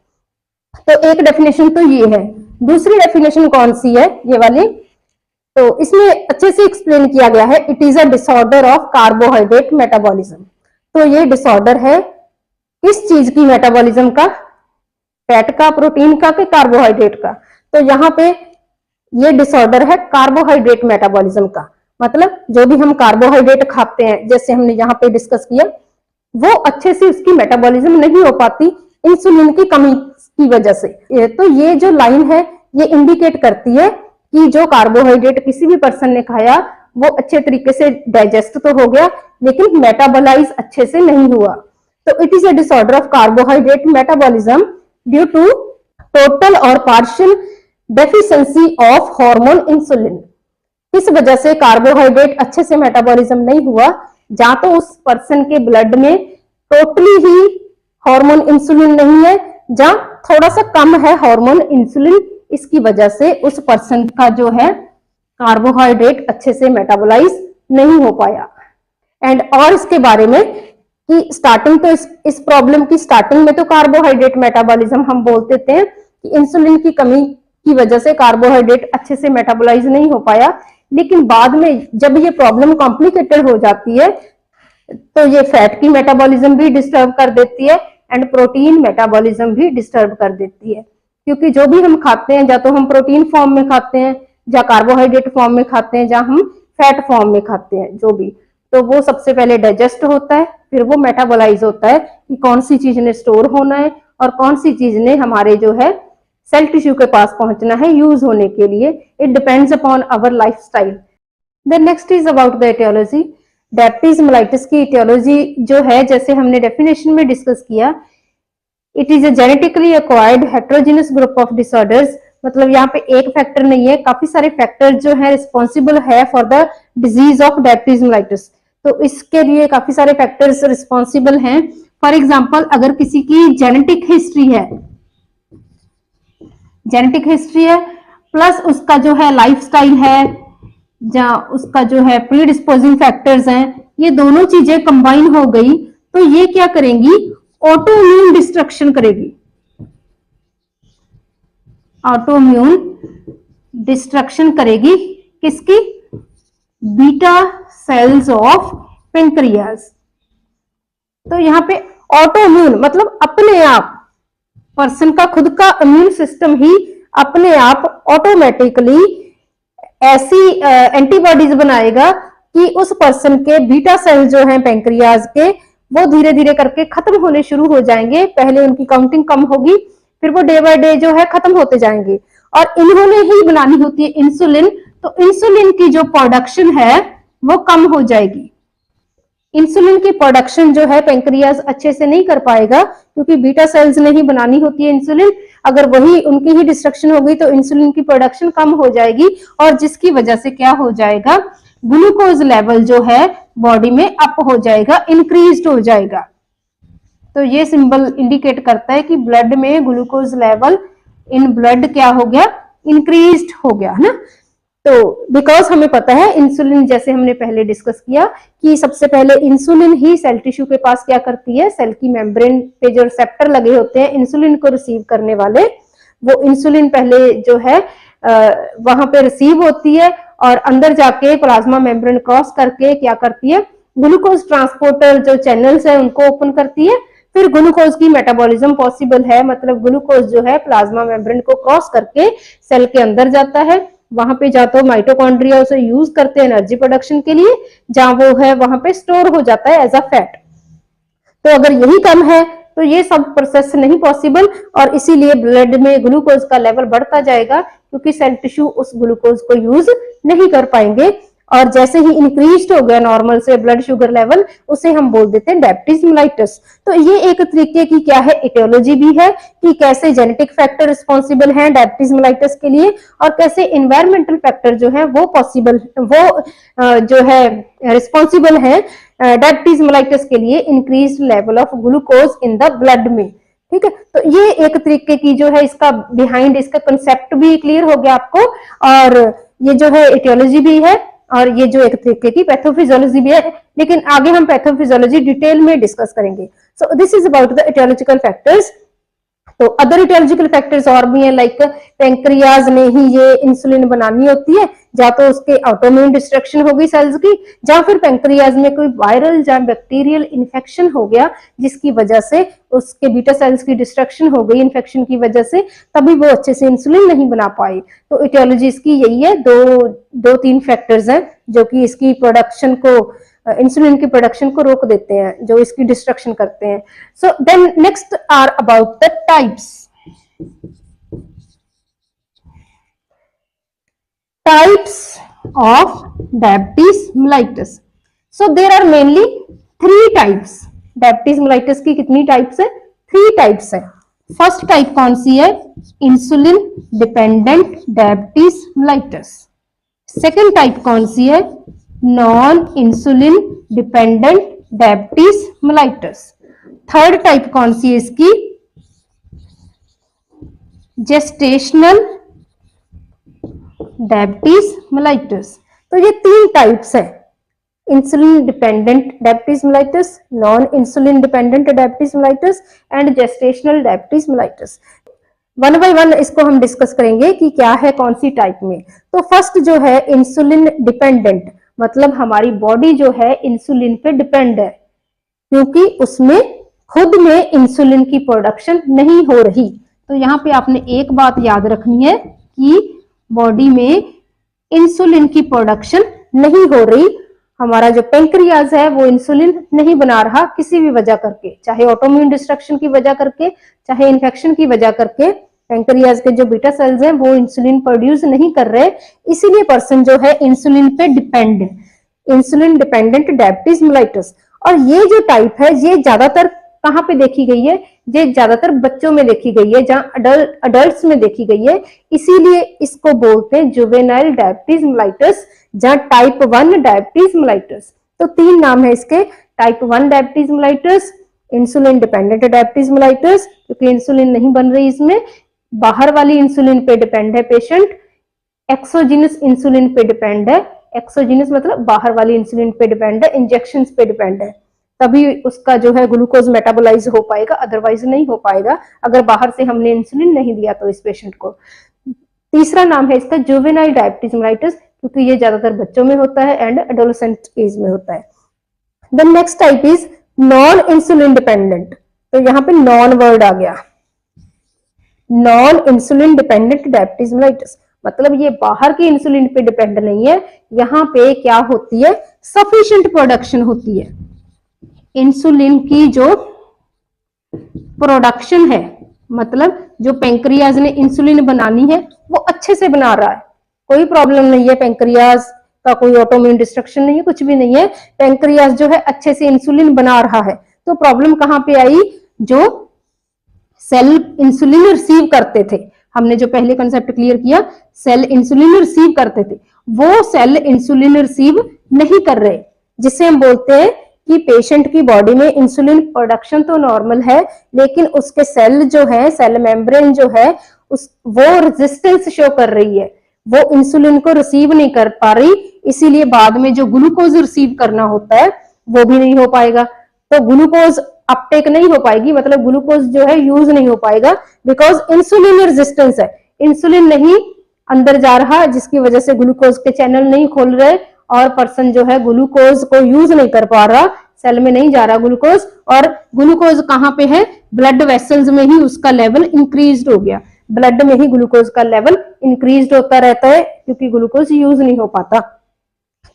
तो एक डेफिनेशन तो ये है। दूसरी डेफिनेशन कौन सी है, ये वाली, तो इसमें अच्छे से एक्सप्लेन किया गया है, it is a disorder of carbohydrate metabolism. तो ये डिसऑर्डर है किस चीज की, मेटाबॉलिज्म का, फैट का, प्रोटीन का, कि कार्बोहाइड्रेट का। तो यहाँ पे ये डिसऑर्डर है कार्बोहाइड्रेट मेटाबॉलिज्म का। मतलब जो भी हम कार्बोहाइड्रेट खाते हैं, जैसे हमने यहाँ पे डिस्कस किया, वो अच्छे से उसकी मेटाबॉलिज्म नहीं हो पाती इंसुलिन की कमी की वजह से। तो ये जो लाइन है ये इंडिकेट करती है कि जो कार्बोहाइड्रेट किसी भी पर्सन ने खाया वो अच्छे तरीके से डाइजेस्ट तो हो गया लेकिन मेटाबोलाइज अच्छे से नहीं हुआ। तो it is a disorder of carbohydrate metabolism due to total और partial deficiency of hormone insulin. इस वजह से कार्बोहाइड्रेट अच्छे से मेटाबॉलिज्म नहीं हुआ, या तो उस पर्सन के ब्लड में टोटली ही हार्मोन इंसुलिन नहीं है, या थोड़ा सा कम है हार्मोन इंसुलिन, इसकी वजह से उस पर्सन का जो है कार्बोहाइड्रेट अच्छे से मेटाबोलाइज नहीं हो पाया। एंड और इसके बारे में कि स्टार्टिंग तो इस प्रॉब्लम की स्टार्टिंग में तो कार्बोहाइड्रेट मेटाबॉलिज्म हम बोल देते हैं कि इंसुलिन की कमी की वजह से कार्बोहाइड्रेट अच्छे से मेटाबोलाइज नहीं हो पाया, लेकिन बाद में जब ये प्रॉब्लम कॉम्प्लिकेटेड हो जाती है तो ये फैट की मेटाबॉलिज्म भी डिस्टर्ब कर देती है एंड प्रोटीन मेटाबॉलिज्म भी डिस्टर्ब कर देती है। क्योंकि जो भी हम खाते हैं, या तो हम प्रोटीन फॉर्म में खाते हैं, या कार्बोहाइड्रेट फॉर्म में खाते हैं, या हम फैट फॉर्म में खाते हैं, जो भी, तो वो सबसे पहले डाइजेस्ट होता है, फिर वो मेटाबोलाइज होता है कि कौन सी चीज ने स्टोर होना है और कौन सी चीज ने हमारे जो है सेल टिश्यू के पास पहुंचना है यूज होने के लिए। It depends upon our lifestyle. Then next is about the etiology. Diabetes mellitus की एटियोलॉजी जो है, जैसे हमने डेफिनेशन में डिस्कस किया, it is a genetically acquired heterogeneous group of disorders. मतलब यहाँ पे एक फैक्टर नहीं है, काफी सारे फैक्टर जो है रिस्पॉन्सिबल है for the disease of diabetes mellitus. तो इसके लिए काफी सारे फैक्टर्स रिस्पॉन्सिबल हैं। फॉर एग्जाम्पल, अगर किसी की जेनेटिक हिस्ट्री है प्लस उसका जो है लाइफस्टाइल है, या उसका जो है प्रीडिस्पोजिंग फैक्टर्स हैं, ये दोनों चीजें कंबाइन हो गई तो ये क्या करेंगी, ऑटोइम्यून डिस्ट्रक्शन करेगी। ऑटोइम्यून डिस्ट्रक्शन करेगी किसकी, बीटा सेल्स ऑफ पेंक्रियाज। तो यहाँ पे ऑटोइम्यून मतलब अपने आप पर्सन का खुद का इम्यून सिस्टम ही अपने आप ऑटोमेटिकली ऐसी एंटीबॉडीज बनाएगा कि उस पर्सन के बीटा सेल जो हैं पेंक्रियाज के, वो धीरे धीरे करके खत्म होने शुरू हो जाएंगे। पहले उनकी काउंटिंग कम होगी, फिर वो डे बाय डे जो है खत्म होते जाएंगे, और इन्होंने ही बनानी होती है इंसुलिन। तो इंसुलिन की जो प्रोडक्शन है वो कम हो जाएगी। इंसुलिन की प्रोडक्शन जो है पेंक्रियाज अच्छे से नहीं कर पाएगा, क्योंकि बीटा सेल्स ने ही बनानी होती है इंसुलिन। अगर वही उनकी ही डिस्ट्रक्शन हो गई तो इंसुलिन की प्रोडक्शन कम हो जाएगी, और जिसकी वजह से क्या हो जाएगा, ग्लूकोज लेवल जो है बॉडी में अप हो जाएगा, इंक्रीज हो जाएगा। तो ये सिंबल इंडिकेट करता है कि ब्लड में ग्लूकोज लेवल इन ब्लड क्या हो गया, इंक्रीज्ड हो गया, है ना। तो बिकॉज हमें पता है इंसुलिन, जैसे हमने पहले डिस्कस किया कि सबसे पहले इंसुलिन ही सेल टिश्यू के पास क्या करती है, सेल की मेम्ब्रेन पे जो रिसेप्टर लगे होते हैं इंसुलिन को रिसीव करने वाले, वो इंसुलिन पहले जो है वहां पे रिसीव होती है और अंदर जाके प्लाज्मा मेम्ब्रेन क्रॉस करके क्या करती है, ग्लूकोज ट्रांसपोर्टर जो चैनल्स है उनको ओपन करती है, फिर ग्लूकोज की मेटाबॉलिज्म पॉसिबल है, मतलब ग्लूकोज जो है प्लाज्मा मेम्ब्रेन को क्रॉस करके सेल के अंदर जाता है, वहां पे जा तो माइटोकॉन्ड्रिया उसे यूज करते हैं एनर्जी प्रोडक्शन के लिए, जहां वो है वहां पे स्टोर हो जाता है एज अ फैट। तो अगर यही कम है तो ये सब प्रोसेस नहीं पॉसिबल, और इसीलिए ब्लड में ग्लूकोज का लेवल बढ़ता जाएगा क्योंकि सेल टिश्यू उस ग्लूकोज को यूज नहीं कर पाएंगे, और जैसे ही इंक्रीज हो गया नॉर्मल से ब्लड शुगर लेवल, उसे हम बोल देते हैं डायबिटीज मेलिटस। तो ये एक तरीके की क्या है, इटियोलॉजी भी है कि कैसे जेनेटिक फैक्टर रिस्पॉन्सिबल हैं डायबिटीज मेलिटस के लिए, और कैसे इन्वायरमेंटल फैक्टर जो है वो पॉसिबल, वो जो है रिस्पॉन्सिबल है डायबिटीज मेलिटस के लिए increase level of glucose in the blood में। ठीक है, तो ये एक तरीके की जो है इसका बिहाइंड, इसका कंसेप्ट भी क्लियर हो गया आपको, और ये जो है इटियोलॉजी भी है, और ये जो एक तरीके की पैथोफिजियोलॉजी भी है, लेकिन आगे हम पैथोफिजियोलॉजी डिटेल में डिस्कस करेंगे। सो this is about the aetiological factors. तो अदर इटियोलॉजिकल फैक्टर्स और भी हैं, लाइक पेंक्रियाज में ही ये इंसुलिन बनानी होती है, या तो उसके ऑटोइम्यून डिस्ट्रक्शन हो गई सेल्स की, या फिर पेंक्रियाज में कोई वायरल या बैक्टीरियल इन्फेक्शन हो गया जिसकी वजह से उसके बीटा सेल्स की डिस्ट्रक्शन हो गई इन्फेक्शन की वजह से, तभी वो अच्छे से इंसुलिन नहीं बना पाए। तो इटियोलॉजी इसकी यही है, दो तीन फैक्टर्स हैं जो कि इसकी प्रोडक्शन को, इंसुलिन की प्रोडक्शन को रोक देते हैं, जो इसकी डिस्ट्रक्शन करते हैं। So then next are about the types of diabetes mellitus. So there are mainly 3 types. Diabetes mellitus की कितनी टाइप्स है? 3 टाइप्स है। फर्स्ट टाइप कौन सी है? Insulin dependent diabetes mellitus. Second type कौन सी है? Non insulin dependent diabetes mellitus. Third type कौन सी है इसकी? Gestational diabetes mellitus. तो ये 3 टाइप्स है, insulin dependent diabetes mellitus, non insulin dependent diabetes mellitus and gestational diabetes mellitus. One by one इसको हम डिस्कस करेंगे कि क्या है कौन सी टाइप में। तो फर्स्ट जो है इंसुलिन डिपेंडेंट, मतलब हमारी बॉडी जो है इंसुलिन पे डिपेंड है, क्योंकि उसमें खुद में इंसुलिन की प्रोडक्शन नहीं हो रही। तो यहाँ पे आपने एक बात याद रखनी है कि बॉडी में इंसुलिन की प्रोडक्शन नहीं हो रही। हमारा जो पेंक्रियाज है वो इंसुलिन नहीं बना रहा किसी भी वजह करके, चाहे ऑटोइम्यून डिस्ट्रक्शन की वजह करके, चाहे इन्फेक्शन की वजह करके, पेंक्रियाज के जो बीटा सेल्स हैं वो इंसुलिन प्रोड्यूस नहीं कर रहे, इसीलिए पर्सन जो है इंसुलिन पे depend, insulin dependent diabetes mellitus. और ये जो टाइप है ये ज्यादातर कहाँ पे देखी गई है? ये ज्यादातर बच्चों में देखी गई है, जहां अडल्ट्स में देखी गई है, इसीलिए इसको बोलते हैं जुवेनाइल डायबिटीज मेलिटस, जहां टाइप 1 डायबिटीज मेलिटस। तो 3 नाम है इसके, type 1 diabetes mellitus, insulin dependent diabetes mellitus, क्योंकि इंसुलिन नहीं बन रही इसमें, बाहर वाली इंसुलिन पे डिपेंड है पेशेंट, एक्सोजीनस इंसुलिन पे डिपेंड है, एक्सोजीनस मतलब बाहर वाली इंसुलिन पे डिपेंड है, इंजेक्शन पे डिपेंड है, तभी उसका जो है ग्लूकोज मेटाबोलाइज हो पाएगा, अदरवाइज नहीं हो पाएगा अगर बाहर से हमने इंसुलिन नहीं दिया तो इस पेशेंट को। तीसरा नाम है इसका जुवेनाइल डायबिटीज मेलिटस, क्योंकि ये ज्यादातर बच्चों में होता है एंड एडोलेसेंट एज में होता है। The next type is non insulin dependent. तो यहाँ पे नॉन वर्ड आ गया, non insulin dependent diabetes mellitus, मतलब ये बाहर की इंसुलिन पे डिपेंड नहीं है, यहाँ पे क्या होती है? सफिशिएंट प्रोडक्शन होती है, इंसुलिन की जो प्रोडक्शन है, मतलब जो पेंक्रियाज ने इंसुलिन बनानी है वो अच्छे से बना रहा है, कोई प्रॉब्लम नहीं है, पेंक्रियाज का कोई ऑटोइम्यून डिस्ट्रक्शन नहीं है, कुछ भी नहीं है, पेंक्रियाज जो है अच्छे से इंसुलिन बना रहा है। तो प्रॉब्लम कहां पे आई? जो सेल इंसुलिन रिसीव करते थे, हमने जो पहले कंसेप्ट क्लियर किया, सेल इंसुलिन रिसीव करते थे, वो सेल इंसुलिन रिसीव नहीं कर रहे, जिसे हम बोलते हैं कि पेशेंट की बॉडी में इंसुलिन प्रोडक्शन तो नॉर्मल है, लेकिन उसके सेल जो है, सेल मेम्ब्रेन जो है वो रेजिस्टेंस शो कर रही है, वो इंसुलिन को रिसीव नहीं कर पा रही, इसीलिए बाद में जो ग्लूकोज रिसीव करना होता है वो भी नहीं हो पाएगा। तो ग्लूकोज अपटेक नहीं हो पाएगी, मतलब ग्लूकोज जो है यूज नहीं हो पाएगा, बिकॉज इंसुलिन रेजिस्टेंस है, इंसुलिन नहीं अंदर जा रहा, जिसकी वजह से ग्लूकोज के चैनल नहीं खोल रहे और पर्सन जो है ग्लूकोज को यूज नहीं कर पा रहा, सेल में नहीं जा रहा ग्लूकोज, और ग्लूकोज कहाँ पे है, ब्लड वेसल्स में ही उसका लेवल इंक्रीज हो गया, ब्लड में ही ग्लूकोज का लेवल इंक्रीज होता रहता है क्योंकि ग्लूकोज यूज नहीं हो पाता।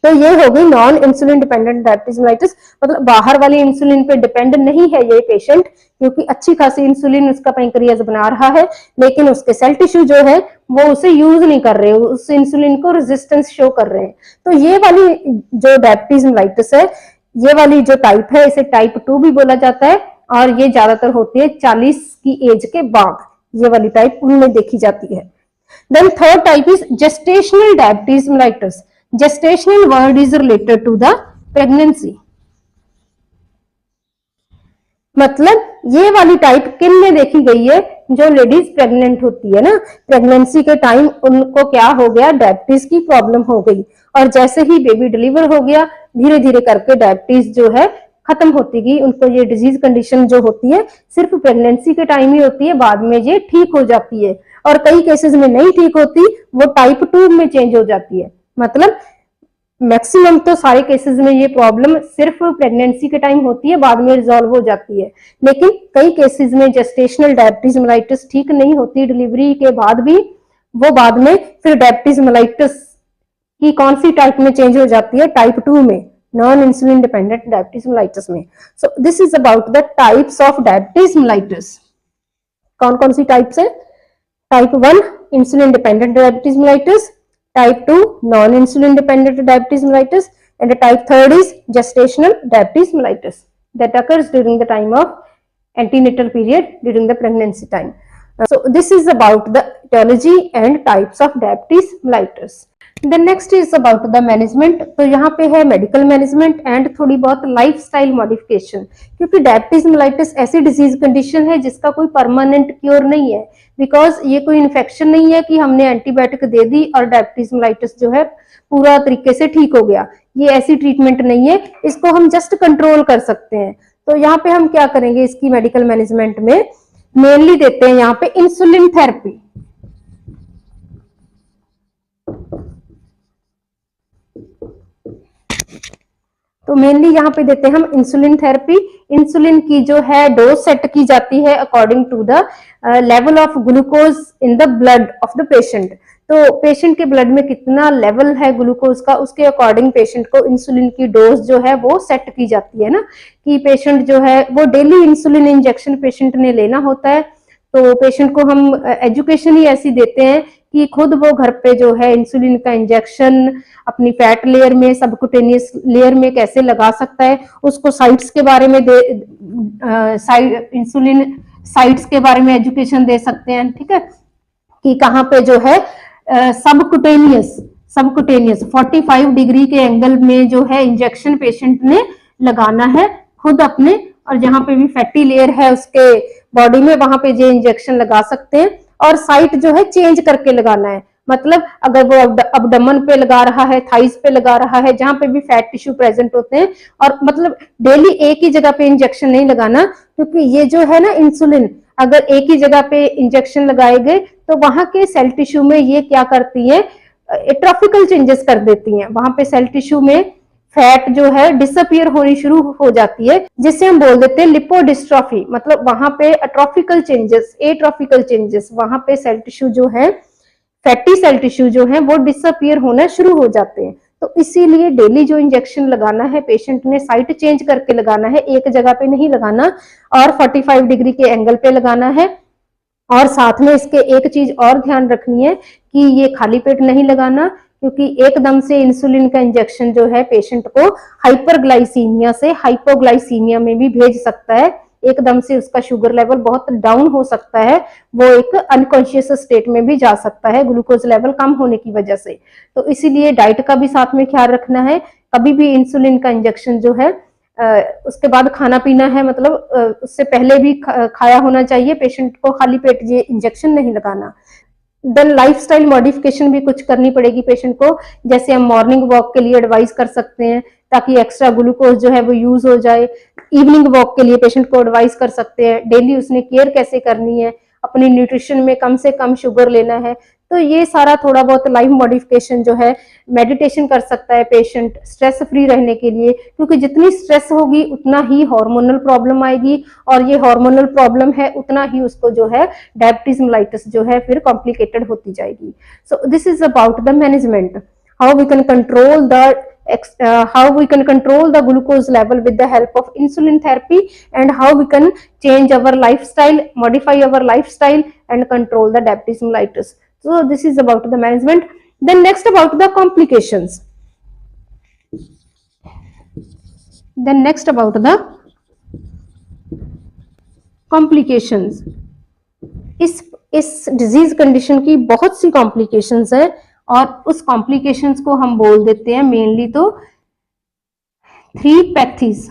तो ये हो गई non insulin dependent diabetes mellitus, मतलब बाहर वाली इंसुलिन पे डिपेंड नहीं है ये पेशेंट, क्योंकि अच्छी खासी इंसुलिन उसका पैंक्रियाज बना रहा है, लेकिन उसके सेल टिश्यू जो है वो उसे यूज नहीं कर रहे, उस इंसुलिन को रेजिस्टेंस शो कर रहे हैं। तो ये वाली जो डायबिटीज मेलाइटिस है, ये वाली जो टाइप है, इसे टाइप 2 भी बोला जाता है, और ये ज्यादातर होती है 40 की एज के बाद, ये वाली टाइप उनमें देखी जाती है। Then third type is gestational diabetes mellitus. Gestational word is related to the pregnancy. मतलब ये वाली टाइप किन में देखी गई है, जो लेडीज प्रेग्नेंट होती है ना, प्रेगनेंसी के टाइम उनको क्या हो गया, डायबिटीज की प्रॉब्लम हो गई, और जैसे ही बेबी डिलीवर हो गया धीरे धीरे करके डायबिटीज जो है खत्म होती गई, उनको ये डिजीज कंडीशन जो होती है सिर्फ प्रेगनेंसी के टाइम ही होती है, बाद में ये ठीक हो जाती है, और कई केसेस में नहीं ठीक होती, वो टाइप 2 में चेंज हो जाती है। मतलब मैक्सिमम तो सारे केसेस में ये प्रॉब्लम सिर्फ प्रेगनेंसी के टाइम होती है, बाद में रिजॉल्व हो जाती है, लेकिन कई केसेस में जेस्टेशनल डायबिटीज मेलाइटिस ठीक नहीं होती, डिलीवरी के बाद भी वो बाद में फिर डायबिटीज मेलाइटिस की कौन सी टाइप में चेंज हो जाती है, टाइप 2 में, non insulin dependent diabetes mellitus में। So this is about the types of diabetes mellitus. कौन कौन सी टाइप्स है, type 1 insulin dependent diabetes mellitus, type 2 non-insulin dependent diabetes mellitus, and the type 3 is gestational diabetes mellitus that occurs during the time of antenatal period, during the pregnancy time. So this is about the etiology and types of diabetes mellitus. The next is about the management. तो यहाँ पे है medical management and थोड़ी बहुत lifestyle modification, क्योंकि diabetes mellitus ऐसी disease condition है जिसका कोई परमानेंट क्योर नहीं है, बिकॉज ये कोई इन्फेक्शन नहीं है कि हमने एंटीबायोटिक दे दी और डायबिटीज मेलाइटिस जो है पूरा तरीके से ठीक हो गया, ये ऐसी ट्रीटमेंट नहीं है, इसको हम जस्ट कंट्रोल कर सकते हैं। तो यहाँ पे हम क्या करेंगे, इसकी मेडिकल मैनेजमेंट में मेनली देते हैं यहाँ पे इंसुलिन थेरेपी। तो मेनली यहाँ पे देते हैं हम इंसुलिन थेरेपी। इंसुलिन की जो है डोज सेट की जाती है according to the level of glucose in the blood of the patient. तो पेशेंट के ब्लड में कितना लेवल है ग्लूकोज का, उसके अकॉर्डिंग पेशेंट को इंसुलिन की डोज जो है वो सेट की जाती है ना, कि पेशेंट जो है वो डेली इंसुलिन इंजेक्शन पेशेंट ने लेना होता है। तो पेशेंट को हम एजुकेशन ही ऐसी देते हैं कि खुद वो घर पे जो है इंसुलिन का इंजेक्शन अपनी फैट लेयर में, सबकुटेनियस लेयर में कैसे लगा सकता है, उसको साइट्स के बारे में इंसुलिन साइट्स के बारे में एजुकेशन दे सकते हैं, ठीक है, कि कहाँ पे जो है सबकुटेनियस 45 डिग्री के एंगल में जो है इंजेक्शन पेशेंट ने लगाना है खुद अपने, और जहां पे भी फैटी लेयर है उसके बॉडी में वहां पे जो इंजेक्शन लगा सकते हैं, और साइट जो है चेंज करके लगाना है। मतलब अगर वो अबडमन पे लगा रहा है, थाइस पे लगा रहा है, जहां पे भी फैट टिश्यू प्रेजेंट होते हैं, और मतलब डेली एक ही जगह पे इंजेक्शन नहीं लगाना, क्योंकि ये जो है ना इंसुलिन अगर एक ही जगह पे इंजेक्शन लगाए गए तो वहां के सेल टिश्यू में ये क्या करती है, एट्रोफिकल चेंजेस कर देती हैं, वहां पे सेल टिश्यू में फैट जो है डिसअपियर होनी शुरू हो जाती है, जिससे हम बोल देते हैं लिपोडिस्ट्रॉफी। मतलब वहां पे एट्रोफिकल चेंजेस, वहां पे सेल टिश्यू जो है, फैटी सेल टिश्यू जो है वो डिसअपियर होना शुरू हो जाते हैं। तो इसीलिए डेली जो इंजेक्शन लगाना है पेशेंट ने साइट चेंज करके लगाना है, एक जगह पे नहीं लगाना, और 45 डिग्री के एंगल पे लगाना है। और साथ में इसके एक चीज और ध्यान रखनी है कि ये खाली पेट नहीं लगाना, क्योंकि एकदम से इंसुलिन का इंजेक्शन जो है पेशेंट को हाइपरग्लाइसीमिया से हाइपोग्लाइसीमिया में भी भेज सकता है, एकदम से उसका शुगर लेवल बहुत डाउन हो सकता है, वो एक अनकॉन्शियस स्टेट में भी जा सकता है ग्लूकोज लेवल कम होने की वजह से। तो इसीलिए डाइट का भी साथ में ख्याल रखना है, कभी भी इंसुलिन का इंजेक्शन जो है उसके बाद खाना पीना है, मतलब उससे पहले भी खाया होना चाहिए। पेशेंट को खाली पेट ये इंजेक्शन नहीं लगाना। देन लाइफस्टाइल मॉडिफिकेशन भी कुछ करनी पड़ेगी पेशेंट को, जैसे हम मॉर्निंग वॉक के लिए एडवाइस कर सकते हैं ताकि एक्स्ट्रा ग्लूकोज जो है वो यूज हो जाए। इवनिंग वॉक के लिए पेशेंट को एडवाइस कर सकते हैं। डेली उसने केयर कैसे करनी है, अपनी न्यूट्रिशन में कम से कम शुगर लेना है। तो ये सारा थोड़ा बहुत लाइफ मॉडिफिकेशन जो है, मेडिटेशन कर सकता है पेशेंट स्ट्रेस फ्री रहने के लिए, क्योंकि जितनी स्ट्रेस होगी उतना ही हार्मोनल प्रॉब्लम आएगी, और ये हार्मोनल प्रॉब्लम है उतना ही उसको जो है डायबिटीज मेलाइटिस जो है फिर कॉम्प्लिकेटेड होती जाएगी। सो this is about the management, how we can control the glucose level with the help of insulin therapy, and how we can change our lifestyle, modify our lifestyle and control the diabetes mellitus. So this is about the management. Then next about the complications. Then next about the complications. इस disease condition की बहुत सी complications है, और उस complications को हम बोल देते हैं मेनली तो 3 पैथीज।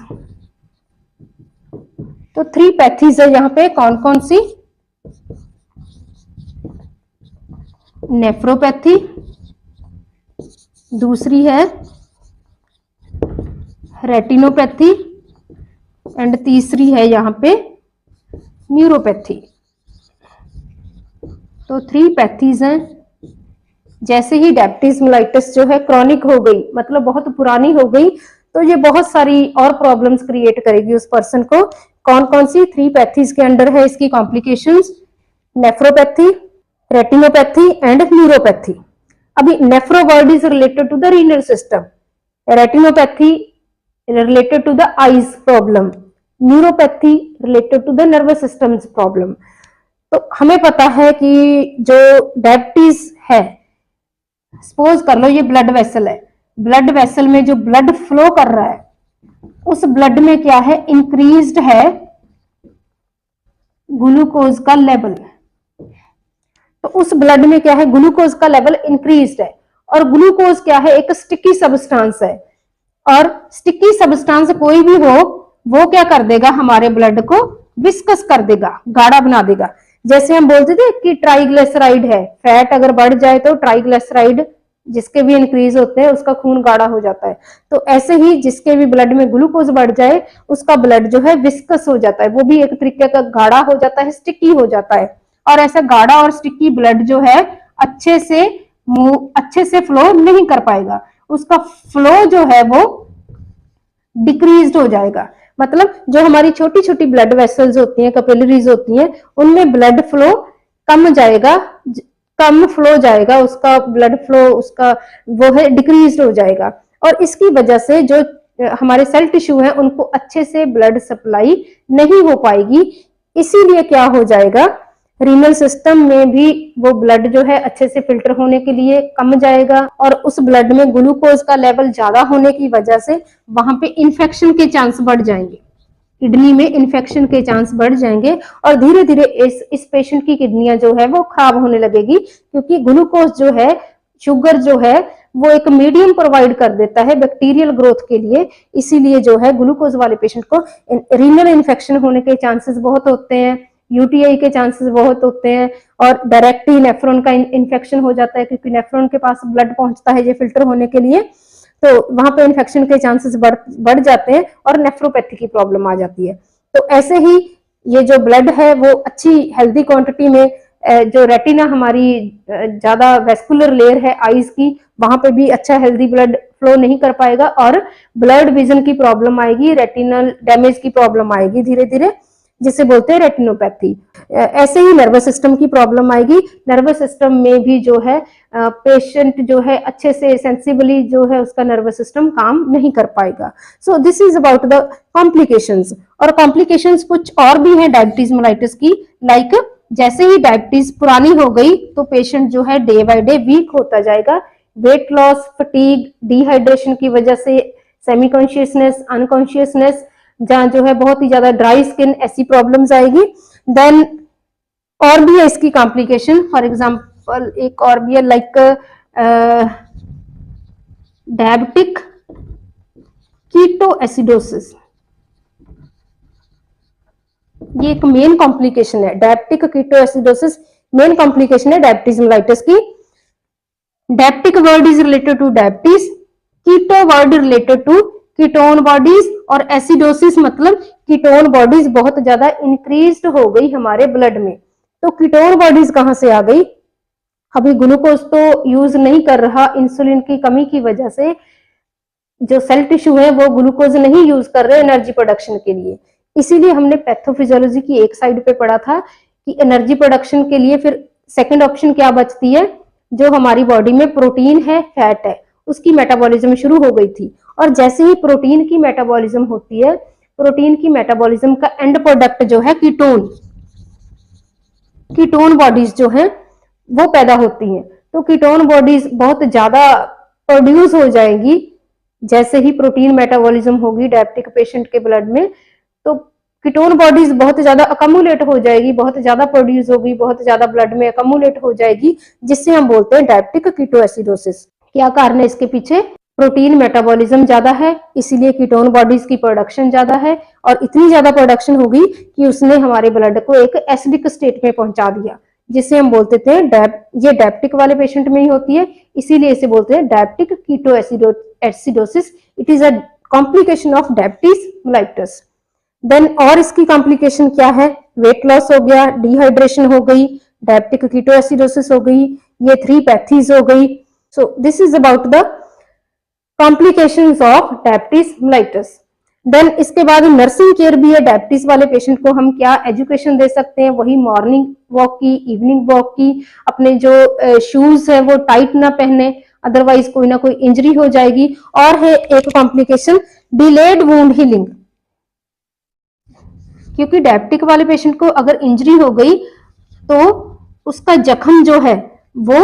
तो 3 पैथीज है यहाँ पे, कौन कौन सी? नेफ्रोपैथी, दूसरी है रेटिनोपैथी, एंड तीसरी है यहाँ पे न्यूरोपैथी। तो 3 पैथीज हैं। जैसे ही डायबिटीज मेलाइटिस जो है क्रॉनिक हो गई, मतलब बहुत पुरानी हो गई, तो ये बहुत सारी और प्रॉब्लम्स क्रिएट करेगी उस पर्सन को। कौन कौन सी 3 पैथीज के अंडर है इसकी complications? Nephropathy, retinopathy and neuropathy. अभी nephro word is related to the renal system, retinopathy related to the eyes problem, neuropathy related to the nervous system problem. तो हमें पता है कि जो डायबिटीज है, सपोज कर लो ये ब्लड वेसल है, ब्लड वेसल में जो ब्लड फ्लो कर रहा है उस ब्लड में क्या है? इंक्रीज्ड है ग्लूकोज का लेवल। तो उस ब्लड में क्या है? ग्लूकोज का लेवल इंक्रीज्ड है, और ग्लूकोज क्या है? एक स्टिकी सब्सटेंस है, और स्टिकी सब्सटेंस कोई भी हो वो क्या कर देगा? हमारे ब्लड को विस्कस कर देगा, गाढ़ा बना देगा। जैसे हम बोलते थे कि ट्राइग्लिसराइड है, फैट अगर बढ़ जाए तो ट्राइग्लिसराइड जिसके भी इंक्रीज होते हैं उसका खून गाढ़ा हो जाता है। तो ऐसे ही जिसके भी ब्लड में ग्लूकोज बढ़ जाए उसका ब्लड जो है विस्कस हो जाता है, वो भी एक तरीके का गाढ़ा हो जाता है, स्टिकी हो जाता है। और ऐसा गाढ़ा और स्टिकी ब्लड जो है अच्छे से फ्लो नहीं कर पाएगा, उसका फ्लो जो है वो डिक्रीज्ड हो जाएगा। मतलब जो हमारी छोटी छोटी ब्लड वेसल्स होती हैं, कैपिलरीज होती हैं, उनमें ब्लड फ्लो कम फ्लो जाएगा, उसका ब्लड फ्लो उसका वो है डिक्रीज हो जाएगा। और इसकी वजह से जो हमारे सेल टिश्यू है उनको अच्छे से ब्लड सप्लाई नहीं हो पाएगी। इसीलिए क्या हो जाएगा? रीनल सिस्टम में भी वो ब्लड जो है अच्छे से फिल्टर होने के लिए कम जाएगा, और उस ब्लड में ग्लूकोज का लेवल ज्यादा होने की वजह से वहां पे इन्फेक्शन के चांस बढ़ जाएंगे, किडनी में इन्फेक्शन के चांस बढ़ जाएंगे, और धीरे धीरे इस पेशेंट की किडनियां जो है वो खराब होने लगेगी, क्योंकि ग्लूकोज जो है, शुगर जो है, वो एक मीडियम प्रोवाइड कर देता है बैक्टीरियल ग्रोथ के लिए। इसीलिए जो है ग्लूकोज वाले पेशेंट को रीनल इन्फेक्शन होने के चांसेस बहुत होते हैं, यूटीआई के चांसेस बहुत होते हैं, और डायरेक्ट ही नेफ्रॉन का इन्फेक्शन हो जाता है, क्योंकि नेफ्रॉन के पास ब्लड पहुंचता है ये फिल्टर होने के लिए, तो वहां पे इन्फेक्शन के चांसेस बढ़ जाते हैं और नेफ्रोपैथी की प्रॉब्लम आ जाती है। तो ऐसे ही ये जो ब्लड है वो अच्छी हेल्दी क्वांटिटी में, जो रेटिना हमारी ज्यादा वेस्कुलर लेयर है आईज की, वहां पे भी अच्छा हेल्दी ब्लड फ्लो नहीं कर पाएगा, और ब्लड विजन की प्रॉब्लम आएगी, रेटिनल डैमेज की प्रॉब्लम आएगी धीरे धीरे, जिसे बोलते हैं रेटिनोपैथी। ऐसे ही नर्वस सिस्टम की प्रॉब्लम आएगी। नर्वस सिस्टम में भी जो है पेशेंट जो है अच्छे से सेंसिबली जो है उसका नर्वस सिस्टम काम नहीं कर पाएगा। सो this is about the complications. और कॉम्प्लिकेशंस कुछ और भी हैं डायबिटीज मेलाइटिस की, लाइक जैसे ही डायबिटीज पुरानी हो गई तो पेशेंट जो है डे बाय डे वीक होता जाएगा, वेट लॉस, फटीग, डिहाइड्रेशन की वजह से सेमी कॉन्शियसनेस, अनकॉन्शियसनेस, जहां जो है बहुत ही ज्यादा ड्राई स्किन, ऐसी प्रॉब्लम्स आएगी। देन और भी है इसकी कॉम्प्लिकेशन, फॉर एग्जांपल एक और भी है लाइक डायबिटिक कीटोएसिडोसिस। ये एक मेन कॉम्प्लिकेशन है, डायबिटिक कीटोएसिडोसिस मेन कॉम्प्लिकेशन है डायबिटीज मेलाइटस की। Diabetic word is related to diabetes, keto word related to ketone bodies, और एसिडोसिस मतलब कीटोन बॉडीज बहुत ज्यादा इंक्रीज्ड हो गई हमारे ब्लड में। तो कीटोन बॉडीज कहां से आ गई? अभी ग्लूकोज तो यूज नहीं कर रहा, इंसुलिन की कमी की वजह से जो सेल टिश्यू है वो ग्लूकोज नहीं यूज कर रहे एनर्जी प्रोडक्शन के लिए। इसीलिए हमने पैथोफिजियोलॉजी की एक साइड पे पढ़ा था कि एनर्जी प्रोडक्शन के लिए फिर सेकंड ऑप्शन क्या बचती है, जो हमारी बॉडी में प्रोटीन है, फैट है, उसकी मेटाबॉलिज्म शुरू हो गई थी। और जैसे ही प्रोटीन की मेटाबॉलिज्म होती है, प्रोटीन की मेटाबॉलिज्म का एंड प्रोडक्ट जो है कीटोन, कीटोन बॉडीज जो है वो पैदा होती हैं। तो कीटोन बॉडीज बहुत ज्यादा प्रोड्यूस हो जाएंगी जैसे ही प्रोटीन मेटाबॉलिज्म होगी डायबिटिक पेशेंट के ब्लड में। तो कीटोन बॉडीज बहुत ज्यादा अकमुलेट हो जाएगी, बहुत ज्यादा प्रोड्यूस होगी, बहुत ज्यादा ब्लड में अकमुलेट हो जाएगी, जिससे हम बोलते हैं डायबिटिक कीटोएसिडोसिस। क्या कारण है इसके पीछे? प्रोटीन मेटाबॉलिज्म ज्यादा है, इसीलिए कीटोन बॉडीज की प्रोडक्शन ज्यादा है, और इतनी ज्यादा प्रोडक्शन होगी कि उसने हमारे ब्लड को एक एसिडिक स्टेट में पहुंचा दिया, जिसे हम बोलते थे ये डायबिटिक वाले पेशेंट में ही होती है, इसीलिए इसे बोलते हैं diabetic ketoacidosis. It is a complication of diabetes mellitus. Then और इसकी कॉम्प्लिकेशन क्या है? वेट लॉस हो गया, डिहाइड्रेशन हो गई, डायबिटिक कीटोएसिडोसिस हो गई, ये 3 पैथीज हो गई। So this is about the complications of diabetes mellitus. Then इसके बाद नर्सिंग केयर भी है डायबिटीज वाले पेशेंट को। हम क्या एजुकेशन दे सकते हैं? वही मॉर्निंग वॉक की, इवनिंग वॉक की, अपने जो शूज है वो टाइट ना पहने, अदरवाइज कोई ना कोई इंजरी हो जाएगी। और है एक कॉम्प्लिकेशन डिलेड वुंड हीलिंग, क्योंकि डायबिटिक वाले पेशेंट को अगर इंजरी हो गई तो उसका जख्म जो है वो,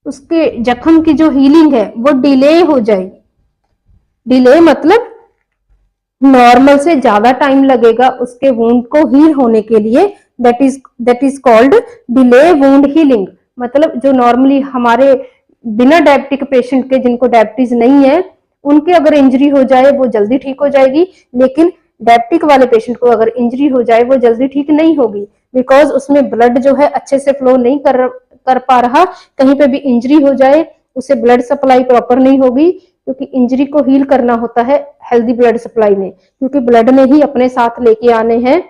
उसके जख्म की जो हीलिंग है वो डिले हो जाएगी। डिले मतलब नॉर्मल से ज्यादा टाइम लगेगा उसके वुंड को हील होने के लिए। That is called delay wound healing. मतलब जो नॉर्मली हमारे बिना डायबिटिक पेशेंट के, जिनको डायबिटीज नहीं है, उनके अगर इंजरी हो जाए वो जल्दी ठीक हो जाएगी, लेकिन डायबिटिक वाले पेशेंट को अगर इंजरी हो जाए वो जल्दी ठीक नहीं होगी, बिकॉज उसमें ब्लड जो है अच्छे से फ्लो नहीं कर पा रहा। कहीं पे भी इंजरी हो जाए उसे ब्लड सप्लाई प्रॉपर नहीं होगी, क्योंकि इंजरी को हील करना होता है हेल्दी ब्लड सप्लाई में, क्योंकि ब्लड में ही अपने साथ लेके आने हैं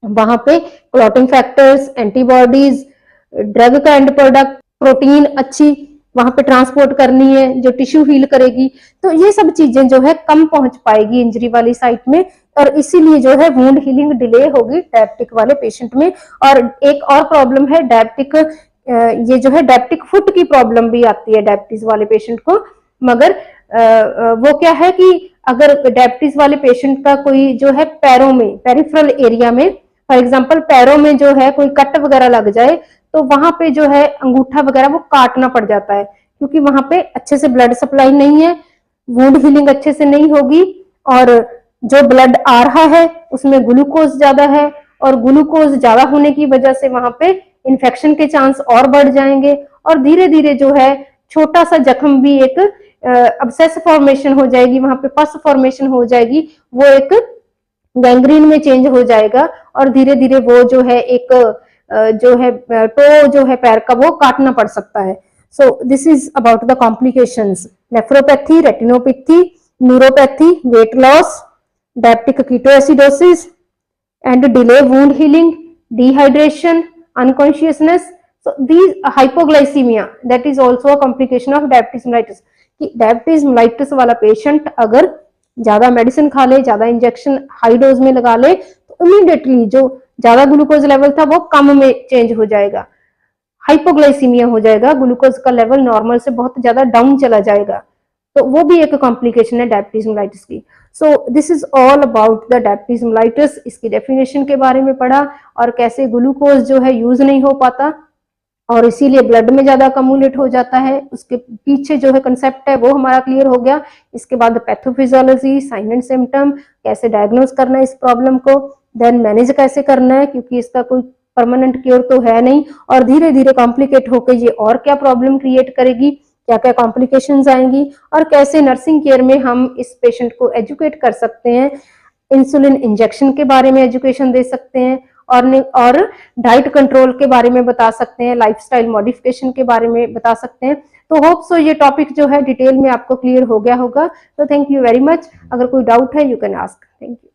वहां पे क्लॉटिंग फैक्टर्स, एंटीबॉडीज, ड्रग का एंड प्रोडक्ट, प्रोटीन अच्छी वहां पे ट्रांसपोर्ट करनी है जो टिश्यू हील करेगी। तो ये सब चीजें जो है कम पहुंच पाएगी इंजरी वाली साइट में, और इसीलिए जो है वुंड हीलिंग डिले होगी डायबिटिक वाले पेशेंट में। और एक और प्रॉब्लम है डायबिटिक, ये जो है डायबिटिक फुट की प्रॉब्लम भी आती है डायबिटीज वाले पेशेंट को। मगर वो क्या है कि अगर डायबिटीज वाले पेशेंट का कोई जो है पैरों में, पेरिफेरल एरिया में, फॉर एग्जांपल पैरों में जो है कोई कट वगैरह लग जाए, तो वहां पे जो है अंगूठा वगैरह वो काटना पड़ जाता है, क्योंकि वहां पे अच्छे से ब्लड सप्लाई नहीं है, वुंड हीलिंग अच्छे से नहीं होगी, और जो ब्लड आ रहा है उसमें ग्लूकोज ज्यादा है, और ग्लूकोज ज्यादा होने की वजह से वहां पे इन्फेक्शन के चांस और बढ़ जाएंगे, और धीरे धीरे जो है छोटा सा जख्म भी एक अब्सेस फॉर्मेशन हो जाएगी, वहां पे पस फॉर्मेशन हो जाएगी, वो एक गैंग्रीन में चेंज हो जाएगा, और धीरे धीरे वो जो है एक जो है टो जो है पैर का वो काटना पड़ सकता है। सो this is about the complications. Nephropathy, retinopathy, neuropathy, weight loss, diabetic ketoacidosis and delay wound healing, dehydration, unconsciousness. So these hypoglycemia, that is also a complication of diabetes mellitus। कि diabetes mellitus वाला patient अगर ज्यादा medicine खा ले, ज्यादा injection high dose में लगा ले, तो इमीडिएटली जो ज्यादा ग्लूकोज लेवल था वो कम में चेंज हो जाएगा, हाइपोग्लाइसीमिया हो जाएगा, ग्लूकोज का लेवल नॉर्मल से बहुत ज्यादा डाउन चला जाएगा। तो वो भी एक कॉम्प्लिकेशन है डायबिटीज मेलाइटिस की। सो this is all about the diabetes mellitus. इसकी डेफिनेशन के बारे में पढ़ा, और कैसे ग्लूकोज जो है यूज नहीं हो पाता और इसीलिए ब्लड में ज्यादा अकमुलेट हो जाता है, उसके पीछे जो है कंसेप्ट है वो हमारा क्लियर हो गया। इसके बाद पैथोफिजियोलॉजी, साइन एंड सिम्टम, कैसे डायग्नोज करना है इस प्रॉब्लम को, देन मैनेज कैसे करना है, क्योंकि इसका कोई परमानेंट क्योर तो है नहीं, और धीरे धीरे कॉम्प्लिकेट होकर ये और क्या प्रॉब्लम क्रिएट करेगी, क्या क्या कॉम्प्लिकेशंस आएंगी, और कैसे नर्सिंग केयर में हम इस पेशेंट को एजुकेट कर सकते हैं इंसुलिन इंजेक्शन के बारे में एजुकेशन दे सकते हैं, और डाइट कंट्रोल के बारे में बता सकते हैं, लाइफस्टाइल मॉडिफिकेशन के बारे में बता सकते हैं। तो होप सो ये टॉपिक जो है डिटेल में आपको क्लियर हो गया होगा। तो थैंक यू वेरी मच। अगर कोई डाउट है you can ask. Thank you.